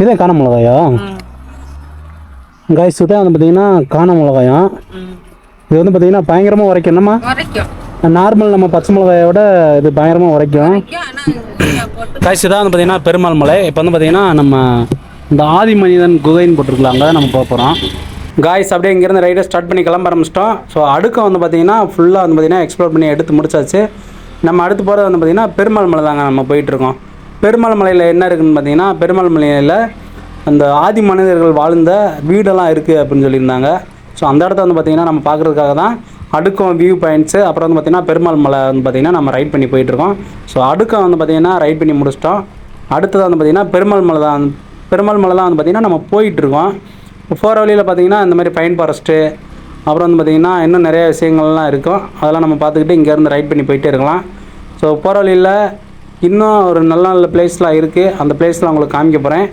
இதே காண மிளகாயா? காய்ஸ் தான் வந்து பார்த்தீங்கன்னா காண மிளகாயா. இது வந்து பார்த்தீங்கன்னா பயங்கரமாக உரைக்கும். என்னம்மா நார்மல் நம்ம பச்சை மிளகாயை விட இது பயங்கரமாக உரைக்கும். காய்ஸ் தான் வந்து பார்த்தீங்கன்னா பெருமாள் மலை. இப்போ வந்து பார்த்தீங்கன்னா நம்ம இந்த ஆதி மனிதன் குகைன்னு போட்டிருக்கலாங்க, நம்ம போக போகிறோம். காய்ஸ் அப்படியே இங்கேருந்து ரைடை ஸ்டார்ட் பண்ணி கிளம்ப ஆரம்பிச்சிட்டோம். ஸோ அடுக்க வந்து பார்த்தீங்கன்னா ஃபுல்லாக வந்து பார்த்தீங்கன்னா எக்ஸ்ப்ளோர் பண்ணி எடுத்து முடிச்சாச்சு. நம்ம அடுத்து போகிறது வந்து பார்த்திங்கன்னா பெருமாள் மலை தாங்க நம்ம போயிட்டுருக்கோம். பெருமாள் மலையில் என்ன இருக்குதுன்னு பார்த்தீங்கன்னா, பெருமாள் மலையில் அந்த ஆதி மனிதர்கள் வாழ்ந்த வீடெல்லாம் இருக்குது அப்படின்னு சொல்லியிருந்தாங்க. ஸோ அந்த இடத்த வந்து பார்த்திங்கன்னா நம்ம பார்க்குறதுக்காக தான் அடுக்கம் வியூ பாயிண்ட்ஸு, அப்புறம் வந்து பார்த்திங்கன்னா பெருமாள் மலை வந்து பார்த்திங்கன்னா நம்ம ரைட் பண்ணி போயிட்டுருக்கோம். ஸோ அடுக்கம் வந்து பார்த்திங்கன்னா ரைட் பண்ணி முடிச்சிட்டோம். அடுத்தது வந்து பார்த்திங்கன்னா பெருமாள் மலை தான் வந்து பார்த்திங்கன்னா நம்ம போயிட்டுருக்கோம். போகிற வழியில் பார்த்திங்கன்னா இந்த மாதிரி பைன் ஃபாரஸ்ட்டு, அப்புறம் வந்து பார்த்திங்கன்னா இன்னும் நிறைய விஷயங்கள்லாம் இருக்கும். அதெல்லாம் நம்ம பார்த்துக்கிட்டு இங்கேருந்து ரைட் பண்ணி போயிட்டே இருக்கலாம். ஸோ போகிற வழியில் இன்னும் ஒரு நல்ல நல்ல பிளேஸ்லாம் இருக்குது. அந்த பிளேஸ்லாம் உங்களுக்கு காமிக்க போகிறேன்.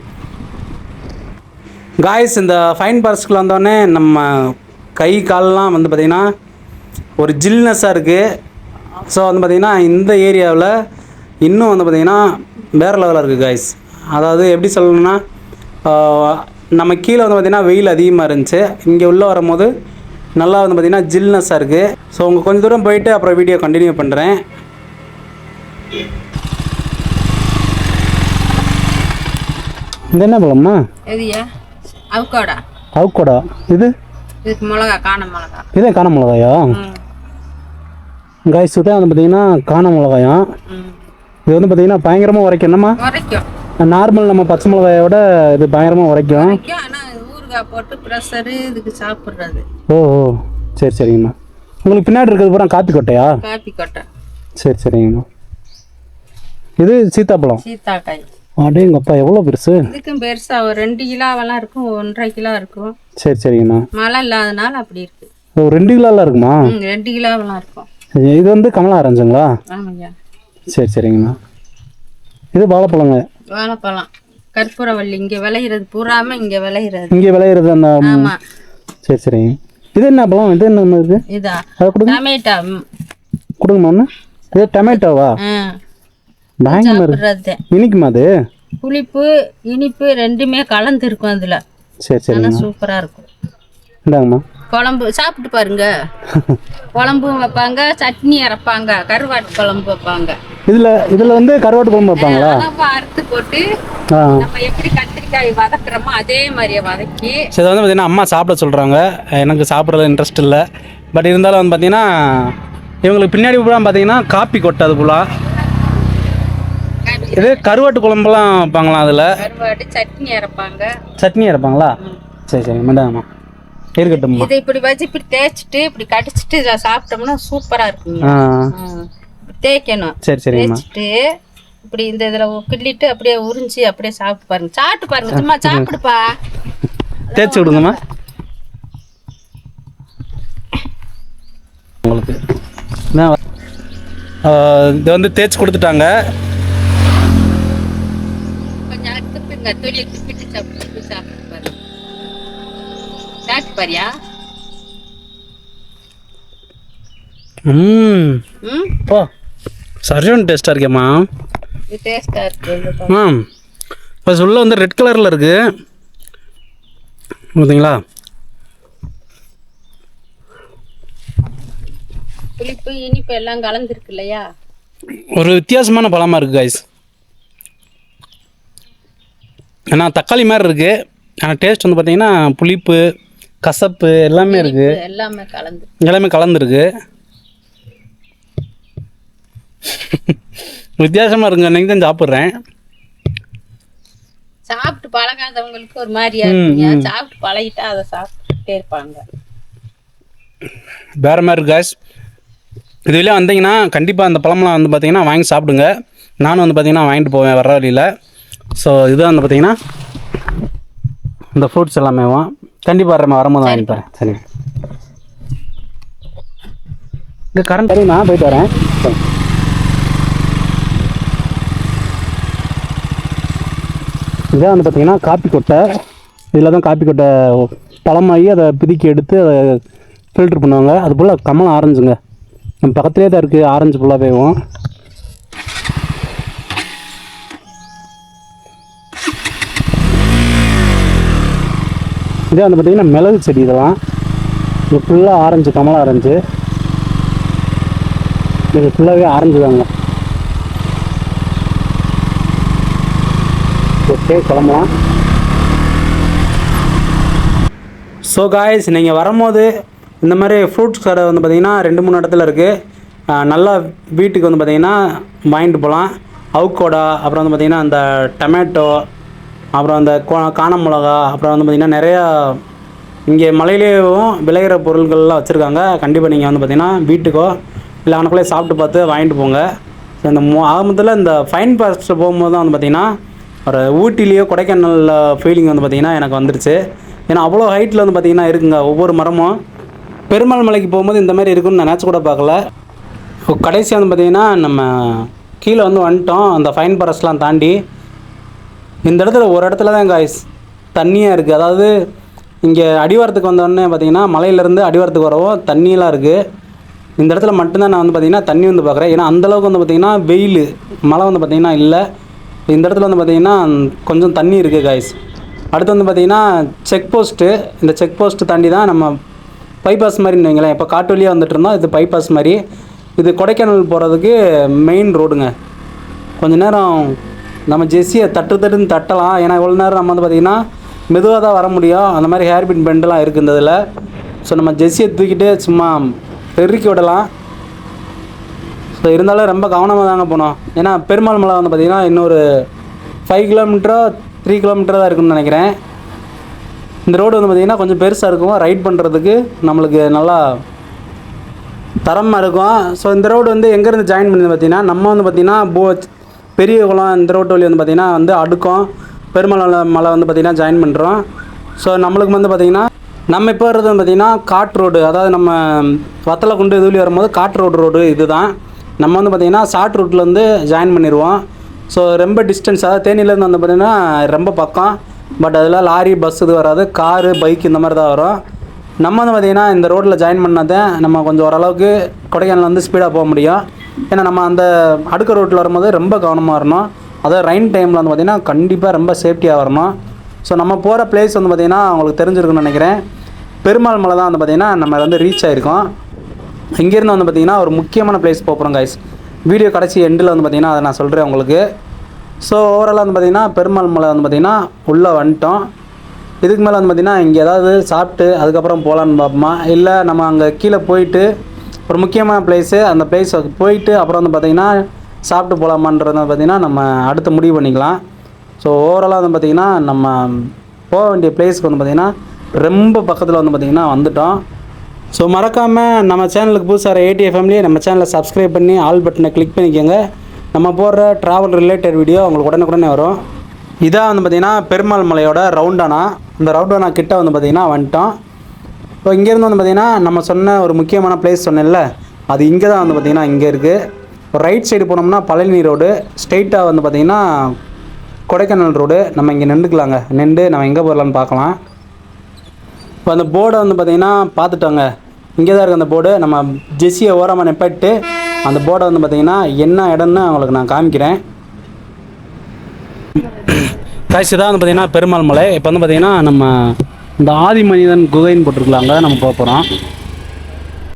காய்ஸ் இந்த ஃபைன் ஃபாரஸ்ட்டுக்குள்ள வந்தோடனே நம்ம கை காலெலாம் வந்து பார்த்திங்கன்னா ஒரு ஜில்னஸாக இருக்குது. ஸோ வந்து பார்த்திங்கன்னா இந்த ஏரியாவில் இன்னும் வந்து பார்த்திங்கன்னா வேறு லெவலில் இருக்குது காய்ஸ். அதாவது எப்படி சொல்லணும்னா, நம்ம கீழே வந்து பார்த்திங்கன்னா வெயில் அதிகமாக இருந்துச்சு. இங்கே உள்ளே வரும்போது நல்லா வந்து பார்த்திங்கன்னா ஜில்னஸாக இருக்குது. ஸோ உங்கள் கொஞ்சம் தூரம் போயிட்டு அப்புறம் வீடியோ கண்டினியூ பண்ணுறேன். இது என்ன பழம்மா? அவுக்கோடா. இது இதே காண மிளகாயா? காய்ஸ் தான் வந்து பார்த்தீங்கன்னா காண மிளகாயா. இது வந்து பார்த்தீங்கன்னா பயங்கரமாக உரைக்கும். என்னம்மா நார்மல் நம்ம பச்சை மிளகாயை விட இது பயங்கரமாக உரைக்கும். ஓ சரி சரிங்கம்மா. உங்களுக்கு பின்னாடி இருக்கிறது பூரா காப்பி கொட்டையா? சரி சரிங்கம்மா. இது சீத்தாப்பழம். அடேங்கப்பா எவ்வளோ பெருசு? இதுக்கும் பெருசா ஒரு 2 கிலோவெல்லாம் இருக்கும், 1.5 கிலோ இருக்கும். சரி சரிங்கம்மா. மழை இல்லாதனால அப்படி இருக்கு. ஓ 2 கிலோலாம் இருக்குமா? 2 கிலோவெல்லாம் இருக்கும். இது வந்து கமலா ஆரஞ்சுங்களா? ஆமாங்க. சரி சரிங்கம்மா. இது வாழைப்பழங்க. வாழைப்பழம் கற்பூரவள்ளி. இங்கே விளையிறது பூராம இங்கே விளையிறது. இங்கே விளையிறது அந்த. ஆமா. சரி சரிங்க. இது என்ன பழம்? இது என்ன இருக்கு? இதா டொமேட்டோ. கொடுங்கம்மா. இது டொமேட்டோவா? பயங்கரமா இருக்கு. இனிக்குமா அது? புளிப்பு இனிப்பு ரெண்டுமே கலந்து இருக்கும் அதுல. சரி சரி. சூப்பரா இருக்கும். இந்தாங்கம்மா. குழம்பு சாப்பிட்டு பாருங்க. குழம்பும் வைப்பாங்க, சட்னி அரைப்பாங்க, கருவாட்டு குழம்பு வைப்பாங்க. இதுல வந்து கருவாட்டு குழம்பு வைப்பாங்களா? அறுத்து போட்டு நம்ம எப்படி கத்திரிக்காய் வதக்குறோமோ அதே மாதிரியே வதக்கி. சரி வந்து பார்த்தீங்கன்னா அம்மா சாப்பிட சொல்கிறாங்க. எனக்கு சாப்பிட்றது இன்ட்ரெஸ்ட் இல்லை. பட் இருந்தாலும் வந்து பார்த்தீங்கன்னா இவங்களுக்கு பின்னாடி பூரா பார்த்தீங்கன்னா காப்பி கொட்டை. அது போல இது கருவாட்டு குழம்புலாம் வைப்பாங்களா? அதில் கருவாட்டு சட்னி அரைப்பாங்க. சட்னி அரைப்பாங்களா? சரி சரி மேடம் இருக்கட்டும். இதை இப்படி வச்சு இப்படி தேய்ச்சிட்டு இப்படி கடிச்சிட்டு இதை சாப்பிட்டோம்னா சூப்பராக இருக்குங்க. தேய்க்கணும். சரி சரி. தேய்ச்சிட்டு இப்படி இந்த இதில் கிள்ளிட்டு அப்படியே உறிஞ்சி அப்படியே சாப்பிட்டு பாருங்க. சாப்பிட்டு பாருங்க. சும்மா சாப்பிடுப்பா. தேய்ச்சி விடுங்கம்மா. உங்களுக்கு இது வந்து தேய்ச்சி கொடுத்துட்டாங்க. துணியை துப்பிட்டு சாப்பிட்டு பாரு. சாப்பிட்டு பாரியா? ஓ சரியான டேஸ்ட்டாக இருக்கேம்மா. டேஸ்ட்டாக இருக்கு. இப்போ உள்ள வந்து ரெட் கலரில் இருக்குது பார்த்தீங்களா? புளிப்பு இனிப்பு எல்லாம் கலந்துருக்கு இல்லையா? ஒரு வித்தியாசமான பழமாக இருக்குது காய்ஸ். ஏன்னா தக்காளி மாதிரி இருக்குது. ஆனால் டேஸ்ட் வந்து பார்த்தீங்கன்னா புளிப்பு கசப்பு எல்லாமே இருக்குது. எல்லாமே கலந்துருக்கு. வித்தியாசமாக இருக்குங்க. அன்றைக்கி தான் சாப்பிட்றேன். சாப்பிட்டு பழகாதவங்களுக்கு ஒரு மாதிரியா இருக்குங்க. சாப்பிட்டு பழகிட்டா அதை சாப்பிட்டுட்டே இருப்பாங்க. வேற மாதிரி இருக்கு காய்ஸ். இதுலேயே வந்தீங்கன்னா கண்டிப்பாக அந்த பழம்லாம் வந்து பார்த்தீங்கன்னா வாங்கி சாப்பிடுங்க. நானும் வந்து பார்த்தீங்கன்னா வாங்கிட்டு போவேன் வர வழியில். ஸோ இதுதான் வந்து பார்த்தீங்கன்னா இந்த ஃப்ரூட்ஸ் எல்லாமே கண்டிப்பாக வரும்போது வாங்கிப்பேன். சரி இங்கே கரண்ட் சரி நான் போயிட்டு வரேன். இதான் வந்து பார்த்தீங்கன்னா காப்பி கொட்டை. இதில் தான் காப்பி கொட்டை பழமாகி அதை பிதுக்கி எடுத்து அதை ஃபில்ட்ரு பண்ணுவாங்க. அது போல் கமலம் ஆரஞ்சுங்க நம்ம பக்கத்துலேயே தான் இருக்குது. ஆரஞ்சு ஃபுல்லாக போயிடும். இதே வந்து பார்த்திங்கன்னா மிளகு செடி இதெல்லாம். இது ஃபுல்லாக ஆரஞ்சு, கமலா ஆரஞ்சு. இது ஃபுல்லாகவே ஆரஞ்சு தாங்க. ஓகே, கிளம்பலாம். ஸோ காய்ஸ், நீங்கள் வரும்போது இந்த மாதிரி ஃப்ரூட்ஸ் கடை வந்து பார்த்திங்கன்னா 2-3 இடத்துல இருக்குது. நல்லா வீட்டுக்கு வந்து பார்த்திங்கன்னா வாங்கிட்டு போகலாம். அவுக்கோடா, அப்புறம் வந்து பார்த்திங்கன்னா அந்த டொமேட்டோ, அப்புறம் அந்த காண மிளகா, அப்புறம் வந்து பார்த்திங்கன்னா நிறையா இங்கே மலையிலேயும் விளையிற பொருட்கள்லாம் வச்சுருக்காங்க. கண்டிப்பாக நீங்கள் வந்து பார்த்திங்கன்னா வீட்டுக்கோ இல்லை அவனுக்குள்ளே சாப்பிட்டு பார்த்து வாங்கிட்டு போங்க. ஸோ இந்த ஆரம்பத்தில் இந்த ஃபைன் ஃபாரஸ்ட்டில் போகும்போது தான் வந்து பார்த்திங்கன்னா ஒரு ஊட்டிலேயோ கொடைக்கானலில் ஃபீலிங் வந்து பார்த்திங்கன்னா எனக்கு வந்துருச்சு. ஏன்னா அவ்வளோ ஹைட்டில் வந்து பார்த்திங்கன்னா இருக்குங்க ஒவ்வொரு மரமும். பெருமாள் மலைக்கு போகும்போது இந்த மாதிரி இருக்குன்னு நான் நினச்சி கூட பார்க்கல. இப்போ கடைசியாக வந்து பார்த்திங்கன்னா நம்ம கீழே வந்து வந்துட்டோம். அந்த ஃபைன் ஃபாரஸ்ட்லாம் தாண்டி இந்த இடத்துல ஒரு இடத்துல தான் காய்ஸ் தண்ணியாக இருக்குது. அதாவது இங்கே அடிவாரத்துக்கு வந்தோடனே பார்த்திங்கன்னா மலையிலேருந்து அடிவாரத்துக்கு வரவும் தண்ணியெலாம் இருக்குது. இந்த இடத்துல மட்டும்தான் நான் வந்து பார்த்திங்கன்னா தண்ணி வந்து பார்க்குறேன். ஏன்னா அந்தளவுக்கு வந்து பார்த்திங்கன்னா வெயில், மழை வந்து பார்த்திங்கன்னா இல்லை. இந்த இடத்துல வந்து பார்த்திங்கன்னா கொஞ்சம் தண்ணி இருக்குது காய்ஸ். அடுத்து வந்து பார்த்திங்கன்னா செக் போஸ்ட்டு. இந்த செக் போஸ்ட்டு தாண்டி தான் நம்ம பைபாஸ் மாதிரின்னு வைங்களேன். இப்போ காட்டு வழியாக வந்துட்டு இருந்தோம், இது பைபாஸ் மாதிரி. இது கொடைக்கானல் போகிறதுக்கு மெயின் ரோடுங்க. கொஞ்சம் நேரம் நம்ம ஜெஸ்ஸியை தட்டுன்னு தட்டலாம். ஏன்னா இவ்வளோ நேரம் நம்ம வந்து பார்த்திங்கன்னா மெதுவாக தான் வர முடியும். அந்த மாதிரி ஹேர்பின் பெண்டெலாம் இருக்குது இந்த இதில். ஸோ நம்ம ஜெஸ்ஸியை தூக்கிட்டு சும்மா பெருக்கி விடலாம். ஸோ இருந்தாலும் ரொம்ப கவனமாக தாங்க போனோம். ஏன்னா பெருமாள் மலை வந்து பார்த்திங்கன்னா இன்னொரு 5 கிலோமீட்டரோ 3 கிலோமீட்டர் தான் இருக்குன்னு நினைக்கிறேன். இந்த ரோடு வந்து பார்த்திங்கன்னா கொஞ்சம் பெருசாக இருக்கும், ரைட் பண்ணுறதுக்கு நம்மளுக்கு நல்லா தரமாக இருக்கும். ஸோ இந்த ரோடு வந்து எங்கேருந்து ஜாயின் பண்ணி பார்த்திங்கன்னா நம்ம வந்து பார்த்திங்கன்னா பெரிய குளம் இந்த ரோட்டு வழி வந்து பார்த்திங்கன்னா வந்து அடுக்கும் பெருமாள் மலை வந்து பார்த்திங்கன்னா ஜாயின் பண்ணுறோம். ஸோ நம்மளுக்கு வந்து பார்த்திங்கன்னா நம்ம இப்போ வர்றது வந்து பார்த்திங்கன்னா காட் ரோடு. அதாவது நம்ம வத்தலை கொண்டு இதுவழி வரும்போது காட் ரோடு இது தான். நம்ம வந்து பார்த்திங்கன்னா ஷார்ட் ரூட்டில் வந்து ஜாயின் பண்ணிடுவோம். ஸோ ரொம்ப டிஸ்டன்ஸ், அதாவது தேனியிலேருந்து வந்து பார்த்திங்கன்னா ரொம்ப பக்கம். பட் அதில் லாரி, பஸ் இது வராது, காரு, பைக் இந்த மாதிரி தான் வரும். நம்ம வந்து பார்த்திங்கன்னா இந்த ரோட்டில் ஜாயின் பண்ணாதான் நம்ம கொஞ்சம் ஓரளவுக்கு கொடைக்கானல் வந்து ஸ்பீடாக போக முடியும். ஏன்னா நம்ம அந்த அடுக்க ரோட்டில் வரும்போது ரொம்ப கவனமாக வரணும். அதாவது ரெயின் டைமில் வந்து பார்த்திங்கன்னா கண்டிப்பாக ரொம்ப சேஃப்டியாக வரணும். ஸோ நம்ம போகிற பிளேஸ் வந்து பார்த்திங்கன்னா உங்களுக்கு தெரிஞ்சிருக்குன்னு நினைக்கிறேன். பெருமாள் மலை தான் வந்து பார்த்திங்கன்னா நம்ம வந்து ரீச் ஆகிருக்கோம். இங்கேருந்து வந்து பார்த்திங்கன்னா ஒரு முக்கியமான பிளேஸ் போகிறோம் கைஸ். வீடியோ கடைசி எண்டில் வந்து பார்த்திங்கன்னா அதை நான் சொல்கிறேன் உங்களுக்கு. ஸோ ஓவராலாக வந்து பார்த்திங்கன்னா பெருமாள் மலை வந்து பார்த்திங்கன்னா உள்ளே வந்துட்டோம். இதுக்கு மேலே வந்து பார்த்திங்கன்னா இங்கே ஏதாவது சாப்பிட்டு அதுக்கப்புறம் போகலான்னு பார்ப்போமா, இல்லை நம்ம அங்கே கீழே போயிட்டு ஒரு முக்கியமான பிளேஸு அந்த பிளேஸ் போயிட்டு அப்புறம் வந்து பார்த்திங்கன்னா சாப்பிட்டு போகலாமான்றது பார்த்திங்கன்னா நம்ம அடுத்து முடிவு பண்ணிக்கலாம். ஸோ ஓவராலாக வந்து பார்த்திங்கன்னா நம்ம போக வேண்டிய பிளேஸ்க்கு வந்து பார்த்திங்கன்னா ரொம்ப பக்கத்தில் வந்து பார்த்திங்கன்னா வந்துட்டோம். ஸோ மறக்காமல் நம்ம சேனலுக்கு புதுசாக ஏடிஏ ஃபேமிலியை நம்ம சேனலை சப்ஸ்கிரைப் பண்ணி ஆல் பட்டனை கிளிக் பண்ணிக்கோங்க. நம்ம போடுற ட்ராவல் ரிலேட்டட் வீடியோ உங்களுக்கு உடனுக்குடனே வரும். இதான் வந்து பார்த்திங்கன்னா பெருமாள் மலையோட ரவுண்டானா. இந்த ரவுண்டானா கிட்ட வந்து பார்த்திங்கன்னா வந்துட்டோம். இப்போ இங்கேருந்து வந்து பார்த்திங்கன்னா நம்ம சொன்ன ஒரு முக்கியமான பிளேஸ் சொன்னேன்ல, அது இங்கே தான் வந்து பார்த்திங்கன்னா இங்கே இருக்குது. ஒரு ரைட் சைடு போனோம்னா பழனி ரோடு, ஸ்ட்ரெயிட்டாக வந்து பார்த்திங்கன்னா கொடைக்கானல் ரோடு. நம்ம இங்கே நின்றுக்கலாங்க, நின்று நம்ம எங்கே போகலான்னு பார்க்கலாம். இப்போ அந்த போர்டை வந்து பார்த்திங்கன்னா பார்த்துட்டோங்க, இங்கே தான் இருக்குது அந்த போர்டு. நம்ம ஜெஸ்ஸியை ஓரமாக நிப்பாட்டு அந்த போர்டை வந்து பார்த்திங்கன்னா என்ன இடம்னு அவங்களுக்கு நான் காமிக்கிறேன். காய்ச்சி தான் வந்து பார்த்திங்கன்னா பெருமாள் மலை. இப்போ வந்து பார்த்திங்கன்னா நம்ம இந்த ஆதி மனிதன் குகைன்னு போட்டிருக்கலாங்க, நம்ம போக போகிறோம்.